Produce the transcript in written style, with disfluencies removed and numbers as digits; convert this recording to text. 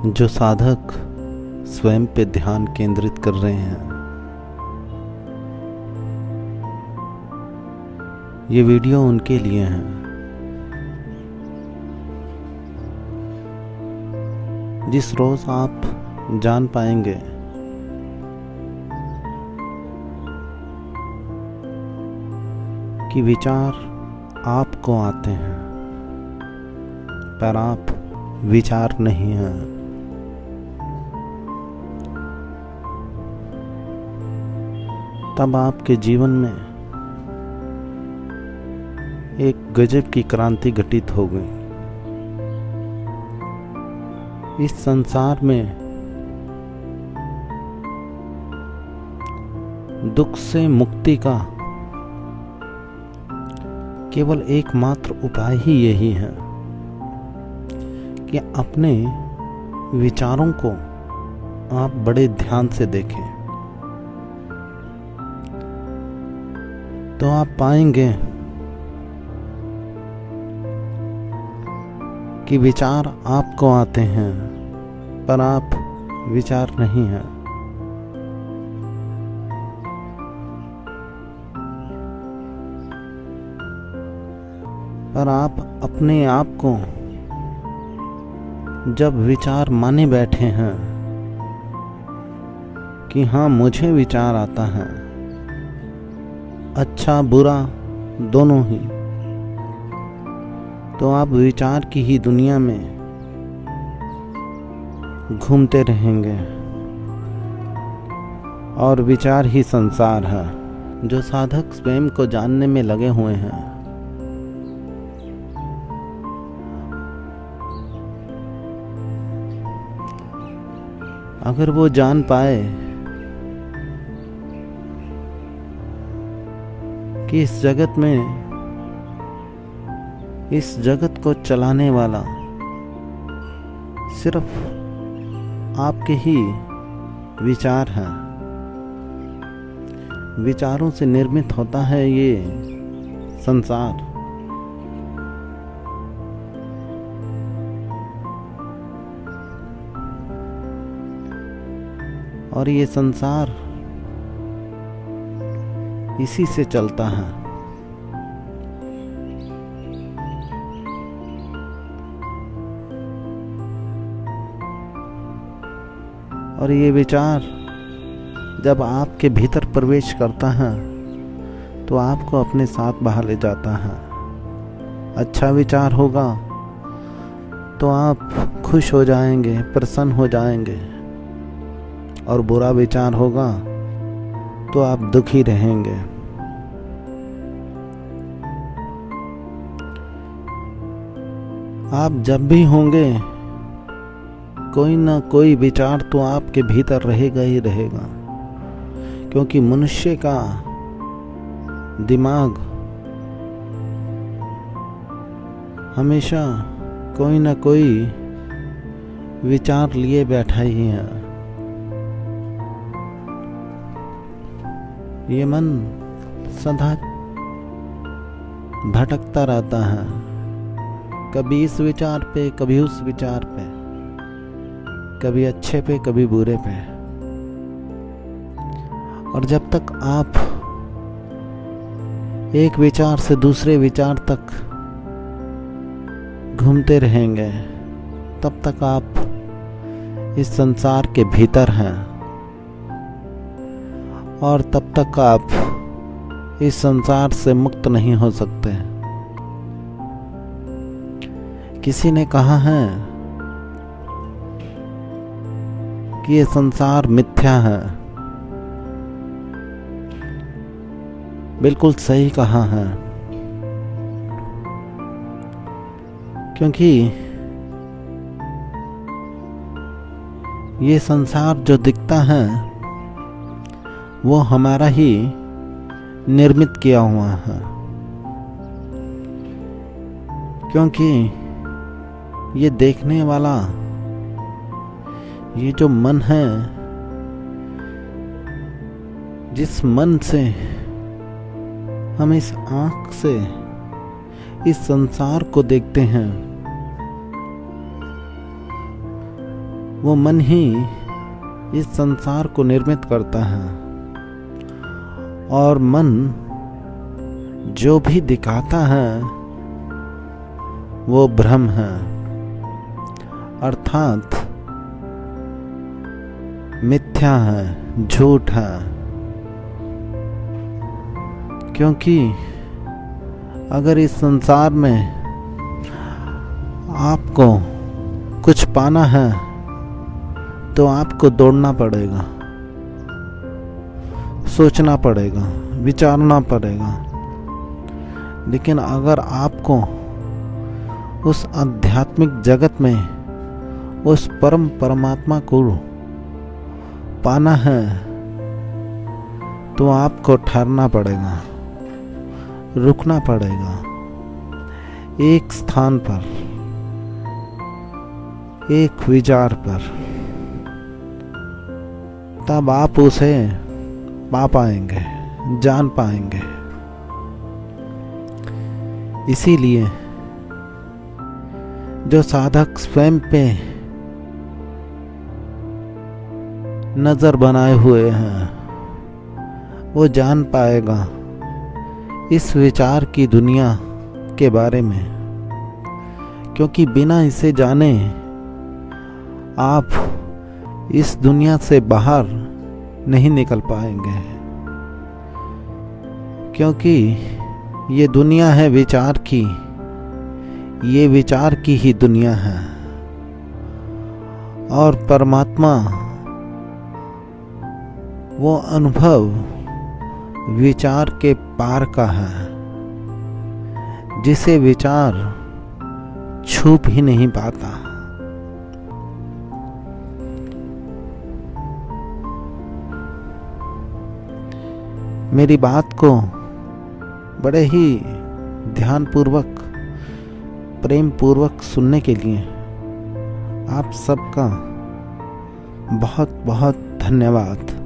जो साधक स्वयं पे ध्यान केंद्रित कर रहे हैं, ये वीडियो उनके लिए है। जिस रोज आप जान पाएंगे कि विचार आपको आते हैं पर आप विचार नहीं हैं, तब आपके जीवन में एक गजब की क्रांति घटित हो गई। इस संसार में दुख से मुक्ति का केवल एकमात्र उपाय ही यही है कि अपने विचारों को आप बड़े ध्यान से देखें, तो आप पाएंगे कि विचार आपको आते हैं पर आप विचार नहीं हैं। पर आप अपने आप को जब विचार माने बैठे हैं कि हाँ मुझे विचार आता है, अच्छा बुरा दोनों ही, तो आप विचार की ही दुनिया में घूमते रहेंगे और विचार ही संसार है। जो साधक स्वयं को जानने में लगे हुए हैं, अगर वो जान पाए कि इस जगत में, इस जगत को चलाने वाला सिर्फ आपके ही विचार हैं, विचारों से निर्मित होता है ये संसार, और ये संसार इसी से चलता है। और ये विचार जब आपके भीतर प्रवेश करता है तो आपको अपने साथ बहा ले जाता है। अच्छा विचार होगा तो आप खुश हो जाएंगे, प्रसन्न हो जाएंगे, और बुरा विचार होगा तो आप दुखी रहेंगे। आप जब भी होंगे कोई ना कोई विचार तो आपके भीतर रहेगा ही रहेगा, क्योंकि मनुष्य का दिमाग हमेशा कोई ना कोई विचार लिए बैठा ही है। ये मन सदा भटकता रहता है, कभी इस विचार पे, कभी उस विचार पे, कभी अच्छे पे, कभी बुरे पे। और जब तक आप एक विचार से दूसरे विचार तक घूमते रहेंगे, तब तक आप इस संसार के भीतर हैं, और तब तक आप इस संसार से मुक्त नहीं हो सकते। किसी ने कहा है कि ये संसार मिथ्या है। बिल्कुल सही कहा है, क्योंकि ये संसार जो दिखता है वो हमारा ही निर्मित किया हुआ है, क्योंकि ये देखने वाला ये जो मन है, जिस मन से हम इस आँख से इस संसार को देखते हैं, वो मन ही इस संसार को निर्मित करता है, और मन जो भी दिखाता है वो भ्रम है, अर्थात मिथ्या है, झूठ है। क्योंकि अगर इस संसार में आपको कुछ पाना है तो आपको दौड़ना पड़ेगा, सोचना पड़ेगा, विचारना पड़ेगा। लेकिन अगर आपको उस आध्यात्मिक जगत में उस परम परमात्मा को पाना है तो आपको ठहरना पड़ेगा, रुकना पड़ेगा एक स्थान पर, एक विचार पर। तब आप उसे पा पाएंगे, जान पाएंगे। इसीलिए जो साधक स्वयं पे नजर बनाए हुए हैं वो जान पाएगा इस विचार की दुनिया के बारे में, क्योंकि बिना इसे जाने आप इस दुनिया से बाहर नहीं निकल पाएंगे। क्योंकि ये दुनिया है विचार की, ये विचार की ही दुनिया है, और परमात्मा वो अनुभव विचार के पार का है, जिसे विचार छू भी नहीं पाता। मेरी बात को बड़े ही ध्यानपूर्वक, प्रेम पूर्वक सुनने के लिए आप सबका बहुत बहुत धन्यवाद।